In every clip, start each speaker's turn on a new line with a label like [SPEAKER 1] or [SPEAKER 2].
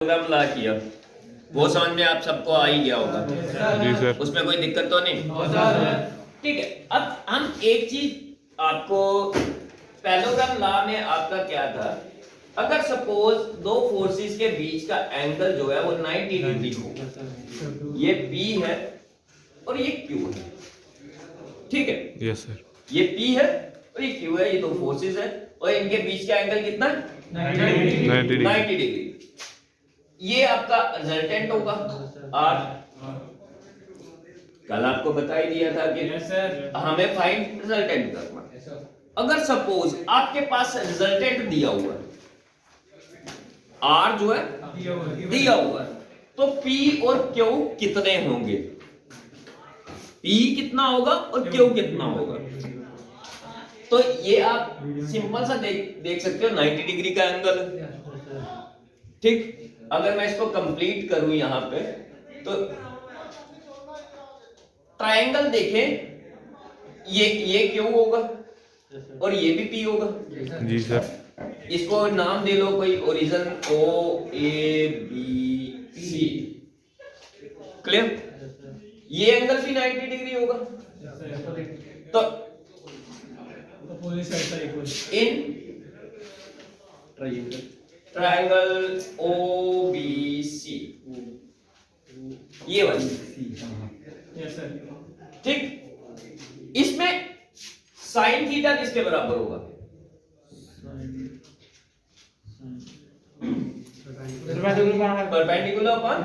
[SPEAKER 1] Programme ला किया वो समझ में आप सबको आ ही गया होगा।
[SPEAKER 2] जी सर।
[SPEAKER 1] उसमें कोई दिक्कत तो नहीं? ठीक है, अब हम एक चीज आपको पैरेललोग्राम लॉ में आपका क्या था, अगर सपोज दो फोर्सेस के बीच का एंगल जो है वो 90 डिग्री हो, ये P है और ये Q है, ठीक है?
[SPEAKER 2] Yes sir.
[SPEAKER 1] ये P है और ये Q है, ये दो फोर्सेस है और इनके बीच का एंगल कितना है? 90 डिग्री। ये आपका रिजल्टेंट होगा R। कल आपको बता ही दिया था कि हमें फाइंड रिजल्टेंट करना। अगर सपोज आपके पास रिजल्टेंट दिया हुआ है, R जो है दिया हुआ है, तो P और Q कितने होंगे? P कितना होगा और Q कितना होगा? तो ये आप सिंपल सा देख सकते हो, 90 डिग्री का एंगल, ठीक। अगर मैं इसको कंप्लीट करूं यहां पे, तो ट्रायंगल देखें, ये क्यू होगा और ये भी पी होगा।
[SPEAKER 2] जी सर।
[SPEAKER 1] इसको नाम दे लो कोई, origin O A B C, clear? ये एंगल भी 90 डिग्री होगा। तो in triangle O B C, ये वाली, ठीक। इसमें साइन थीटा किसके बराबर होगा? परपेंडिकुलर अपॉन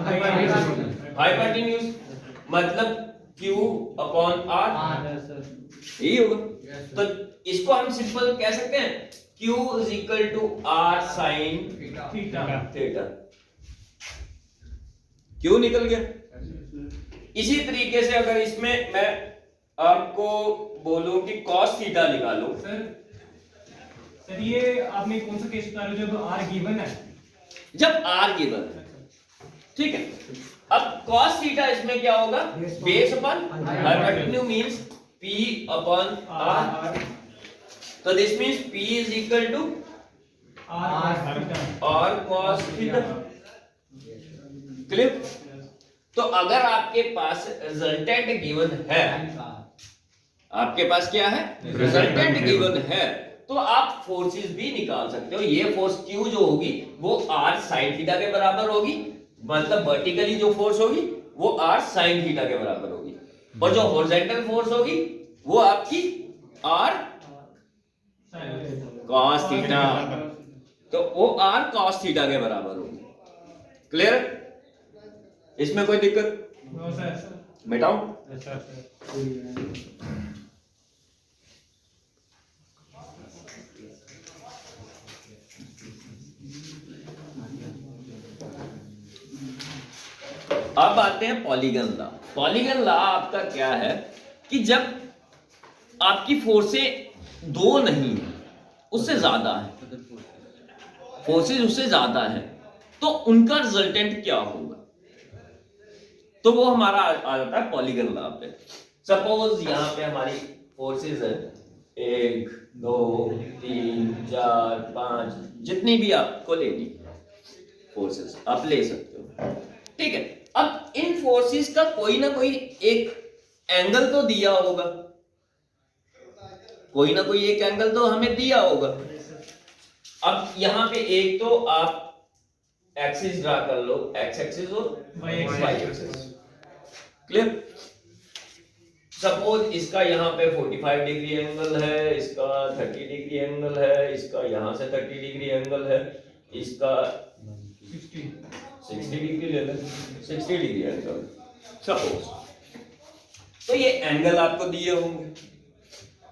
[SPEAKER 1] हाइपोटेन्यूज, मतलब Q अपॉन R, यही होगा। तो इसको हम सिंपल कह सकते हैं Q is equal to R sine theta. Q निकल गया। इसी तरीके से अगर इसमें मैं आपको बोलूं कि cos थीटा निकालो,
[SPEAKER 3] सर ये आपने कौन सा केस बता रहे हो जब R गिवन है?
[SPEAKER 1] जब R गिवन है, ठीक है। अब cos थीटा इसमें क्या होगा? Base upon hypotenuse means P upon R, तो this means P is equal to R cos theta, clear? तो अगर आपके पास रिजल्टेंट गिवन है, आपके पास क्या है? रिजल्टेंट गिवन है, तो आप फोर्सेस भी निकाल सकते हो। ये फोर्स Q जो होगी वो R sin थीटा के बराबर होगी, मतलब वर्टिकली जो फोर्स होगी वो R sin थीटा के बराबर होगी, और जो हॉरिजॉन्टल फोर्स होगी वो आपकी R cos थीटा, तो वो R cos थीटा के बराबर होगी, क्लियर? इसमें कोई दिक्कत? मिटाऊं? अब आते हैं पॉलीगन लॉ। पॉलीगन लॉ आपका क्या है कि जब आपकी फोर्सें दो नहीं है, उससे ज्यादा है, फोर्सेस उससे ज्यादा है, तो उनका रिजल्टेंट क्या होगा? तो वो हमारा आ जाता है पॉलीगन लॉ पे। सपोज यहां पे हमारी फोर्सेस है 1 2 3 4 5, जितनी भी आपको लेनी फोर्सेस आप ले सकते हो, ठीक है। अब इन फोर्सेस का कोई ना कोई एक एंगल तो दिया होगा, कोई ना कोई एक एंगल तो हमें दिया होगा। अब यहां पे एक तो आप एक्सिस ड्रा कर लो, एक्स एक्सिस और वाई एक्सिस, क्लियर? सपोज इसका यहाँ पे 45 डिग्री एंगल है, इसका 30 डिग्री एंगल है, इसका यहाँ से 30 डिग्री एंगल है, इसका 60 डिग्री ले लें, 60 डिग्री एंगल सपोज। तो ये एंगल आपको दिए होंगे।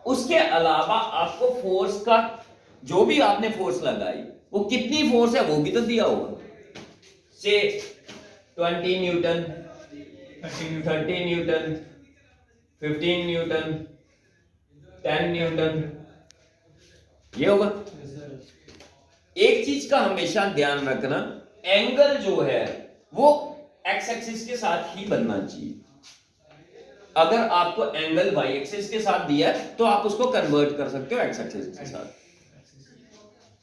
[SPEAKER 1] उसके अलावा आपको फोर्स का, जो भी आपने फोर्स लगाई वो कितनी फोर्स है वो भी तो दिया होगा, से 20 न्यूटन, 30 न्यूटन, 15 न्यूटन, 10 न्यूटन, ये होगा। एक चीज का हमेशा ध्यान रखना, एंगल जो है वो एक्स एक्सिस के साथ ही बनना चाहिए। अगर आपको एंगल वाई एक्सिस के साथ दिया है तो आप उसको कन्वर्ट कर सकते हो एक्स एक्सिस के साथ।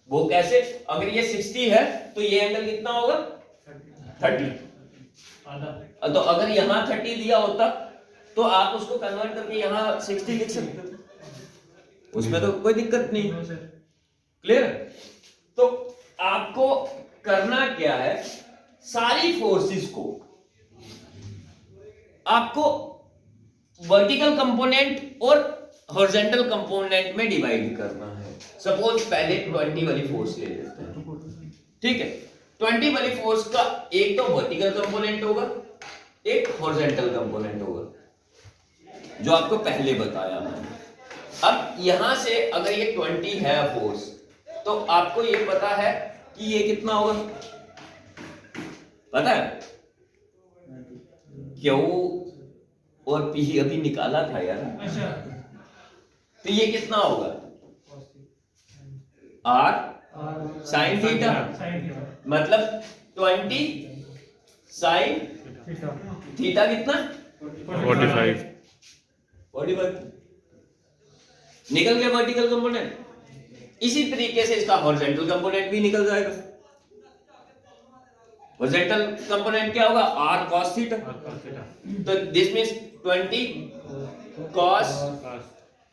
[SPEAKER 1] वो कैसे? अगर ये 60 है तो ये एंगल कितना होगा? 30।
[SPEAKER 3] आधा।
[SPEAKER 1] तो अगर यहाँ 30 दिया होता तो आप उसको कन्वर्ट करके यहाँ 60 लिख सकते थे, उसमें तो कोई दिक्कत नहीं।
[SPEAKER 3] No sir.
[SPEAKER 1] क्लियर? तो आपको करना क्या है, सारी फोर्सेस को आपको वर्टिकल कंपोनेंट और हॉरिजॉन्टल कंपोनेंट में डिवाइड करना है। सपोज पहले 20 वाली फोर्स ले लेते हैं, ठीक है। 20 वाली फोर्स का एक तो वर्टिकल कंपोनेंट होगा, एक हॉरिजॉन्टल कंपोनेंट होगा, जो आपको पहले बताया मैंने। अब यहां से अगर ये 20 है फोर्स, तो आपको ये पता है कि ये कितना होगा, पता है? क्यू और पी अभी निकाला था यार।
[SPEAKER 3] अच्छा।
[SPEAKER 1] तो ये कितना होगा, आर साइन थीटा, मतलब 20 साइन थीटा कितना,
[SPEAKER 2] 45।
[SPEAKER 1] 45 निकल गया वर्टिकल कंपोनेंट। इसी तरीके से इसका हॉरिजॉन्टल कंपोनेंट भी निकल जाएगा। हॉरिजॉन्टल कंपोनेंट क्या होगा, आर cos थीटा। तो दिस मींस 20 cos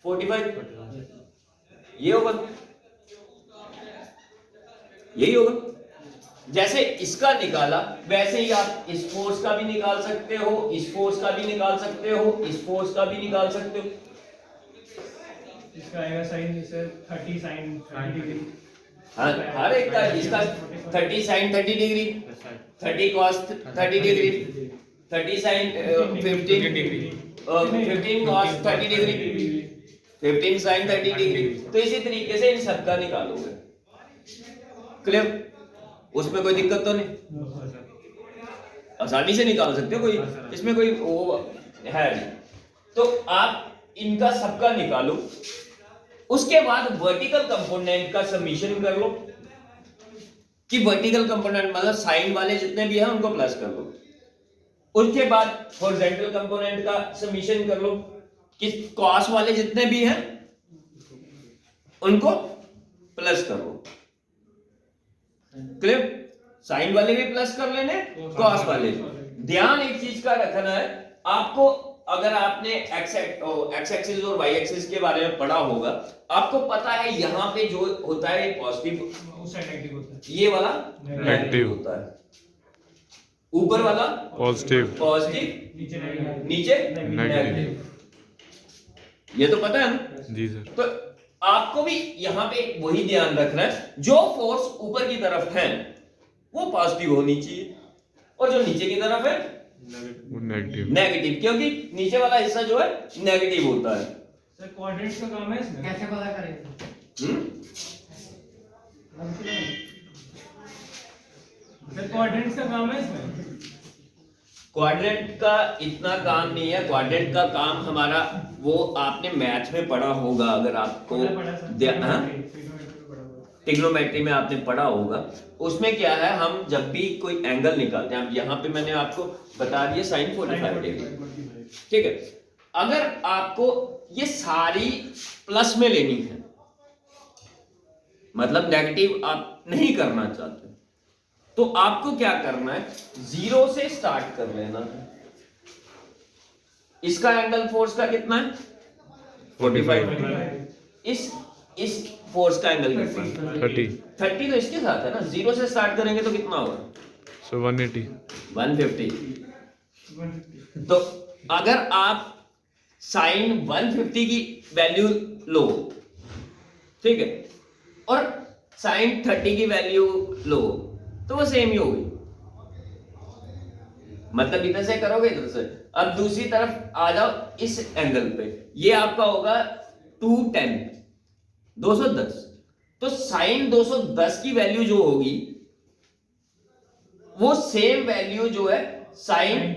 [SPEAKER 1] 45, ये होगा, यही होगा। जैसे इसका निकाला वैसे ही आप इस फोर्स का भी निकाल सकते हो, इस फोर्स का भी निकाल सकते हो, इस फोर्स का भी निकाल सकते हो।
[SPEAKER 3] इसका आएगा साइन सर 30 साइन 30 डिग्री।
[SPEAKER 1] हाँ, हर एक का इसका 30 sine 30 degree, 30 cos 30 degree, 30 sine 15 degree, 15 cos 30 degree, 15 sine 30 degree. तो इसी तरीके से इन सबका निकालोगे। क्लियर? उसमें कोई दिक्कत तो नहीं, आसानी से निकाल सकते हो, कोई इसमें कोई वो है नहीं। तो आप इनका सबका निकालो, उसके बाद वर्टिकल कंपोनेंट का समीशन कर लो कि वर्टिकल कंपोनेंट मतलब साइन वाले जितने भी हैं उनको प्लस कर लो। उसके बाद हॉरिजॉन्टल कंपोनेंट का समीशन कर लो कि कॉस वाले जितने भी हैं उनको प्लस करो। क्लियर? साइन वाले भी प्लस कर लेने, कॉस वाले। ध्यान एक चीज का रखना है आपको, अगर आपने एक्स एक्सिस और वाई एक्सिस के बारे में पढ़ा होगा, आपको पता है यहाँ पे जो होता है पॉजिटिव,
[SPEAKER 3] उस साइड नेगेटिव होता है,
[SPEAKER 1] ये वाला
[SPEAKER 2] नेगेटिव
[SPEAKER 1] होता है, ऊपर वाला
[SPEAKER 2] पॉजिटिव,
[SPEAKER 1] पॉजिटिव,
[SPEAKER 3] नीचे नेगेटिव,
[SPEAKER 1] नीचे
[SPEAKER 2] नेगेटिव।
[SPEAKER 1] ये तो पता है ना?
[SPEAKER 2] जी सर।
[SPEAKER 1] तो आपको भी यहाँ पे वही ध्यान रखना है, जो फोर्स ऊपर की तरफ है वो पॉजिटिव होनी चाहिए और जो नीचे की तरफ है
[SPEAKER 2] नेगेटिव।
[SPEAKER 1] नेगेटिव, क्योंकि नीचे वाला हिस्सा जो है नेगेटिव होता है।
[SPEAKER 3] सर क्वाड्रेंट्स का काम है इसमें।
[SPEAKER 4] कैसे पता करें?
[SPEAKER 3] सर क्वाड्रेंट्स का काम है इसमें।
[SPEAKER 1] क्वाड्रेंट का इतना काम नहीं है, क्वाड्रेंट का काम हमारा वो आपने मैथ में पढ़ा होगा, अगर आपको ट्रिग्नोमेट्री में आपने पढ़ा होगा। उसमें क्या है, हम जब भी कोई एंगल निकालते हैं, अब यहाँ पे मैंने आपको बता दिया साइन 45 डिग्री, ठीक है। अगर आपको ये सारी प्लस में लेनी है, मतलब नेगेटिव आप नहीं करना चाहते, तो आपको क्या करना है, 0 से स्टार्ट कर लेना है। इसका एंगल फोर्स का कितना है, 45। इस फोर्स का एंगल कितना है,
[SPEAKER 2] 30।
[SPEAKER 1] 30। तो इसके साथ है ना, 0 से स्टार्ट करेंगे तो कितना होगा,
[SPEAKER 2] सो 180।
[SPEAKER 1] 150। तो अगर आप साइन 150 की वैल्यू लो, ठीक है, और साइन 30 की वैल्यू लो, तो वो सेम ही होगी। मतलब इधर से करोगे इधर से। अब दूसरी तरफ आ जाओ, इस एंगल पे ये आपका होगा 210, 210। तो साइन 210 की वैल्यू जो होगी वो सेम वैल्यू जो है साइन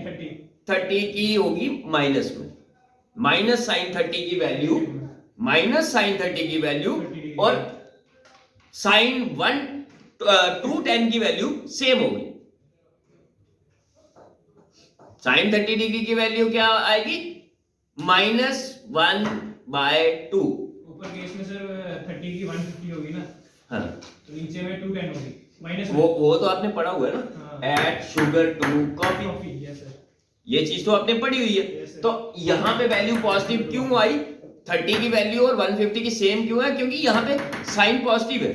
[SPEAKER 1] 30 की होगी माइनस में। माइनस साइन 30 की वैल्यू, माइनस साइन 30 की वैल्यू और साइन 210 की वैल्यू सेम होगी। साइन 30 डिग्री की वैल्यू क्या आएगी, -1/2।
[SPEAKER 3] ऊपर केस में सर 30 की 150 होगी ना,
[SPEAKER 1] हाँ,
[SPEAKER 3] तो नीचे में 210 होगी। माइनस
[SPEAKER 1] वो तो आपने पढ़ा हुआ है ना,
[SPEAKER 3] हाँ।
[SPEAKER 1] Add sugar to coffee,
[SPEAKER 3] coffee, yes sir.
[SPEAKER 1] ये चीज तो आपने पढ़ी हुई है।
[SPEAKER 3] Yes, sir.
[SPEAKER 1] तो यहाँ पे वैल्यू पॉजिटिव क्यों आई, 30 की वैल्यू और 150 की सेम क्यों है, क्योंकि यहाँ पे साइन पॉजिटिव है,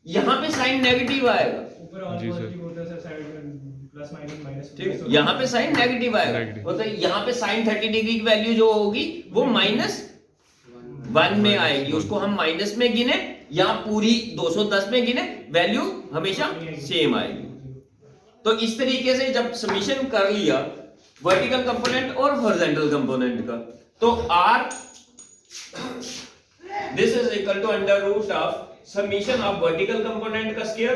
[SPEAKER 1] यहाँ पे साइन नेगेटिव आएगा।
[SPEAKER 3] ऊपर और
[SPEAKER 2] जी, सर।
[SPEAKER 3] पॉजिटिव होता है सर, साइड में प्लस माइनस माइनस।
[SPEAKER 1] ठीक, यहाँ पे साइन नेगेटिव आएगा,
[SPEAKER 2] Negative.
[SPEAKER 1] मतलब यहाँ पे साइन 30 डिग्री की वैल्यू जो होगी वो -1 में आएगी, उसको हम माइनस में गिने या पूरी 210 में गिने, वैल्यू हमेशा सेम आएगी। तो इस तरीके से जब समीशन कर लिया वर्टिकल कंपोनेंट और हॉरिजॉन्टल कंपोनेंट का, तो r this is equal to under root of summation of vertical component का square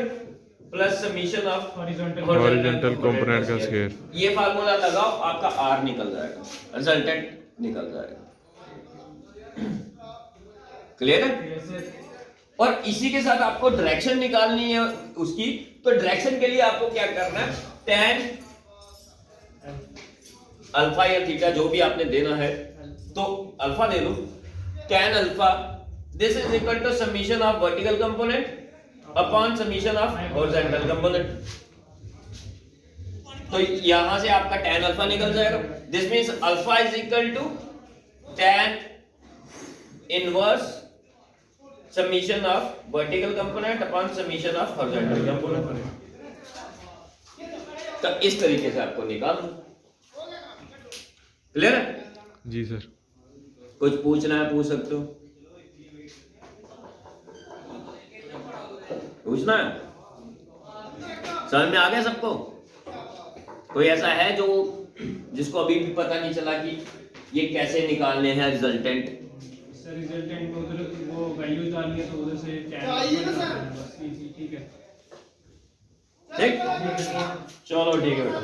[SPEAKER 1] plus summation of
[SPEAKER 3] horizontal
[SPEAKER 2] horizontal component का स्क्वायर।
[SPEAKER 1] ये फार्मूला लगाओ, आपका r निकल जाएगा, रिजल्टेंट निकल जाएगा। क्लियर है?
[SPEAKER 3] Yes sir.
[SPEAKER 1] और इसी के साथ आपको डायरेक्शन निकालनी है उसकी, तो डायरेक्शन के लिए आपको क्या करना है, tan अल्फा या थीटा जो भी आपने देना है, तो अल्फा दे लो, tan alpha this is equal to summation of vertical component upon summation of horizontal component. तो यहां से आपका tan अल्फा निकल जाएगा, this means alpha is equal to tan inverse summation of vertical component upon summation of horizontal component. तो इस तरीके से आपको निकालना। क्लियर है?
[SPEAKER 2] जी सर।
[SPEAKER 1] कुछ पूछना है पूछ सकते हो, पूछना है? समझ में आ गया सबको? कोई ऐसा है जो जिसको अभी भी पता नहीं चला कि ये कैसे निकालने हैं रिजल्टेंट?
[SPEAKER 3] सर रिजल्टेंट को उधर वो वैल्यू डालनी है तो उधर से बस ठीक है।
[SPEAKER 1] ठीक, चलो ठीक है बेटा।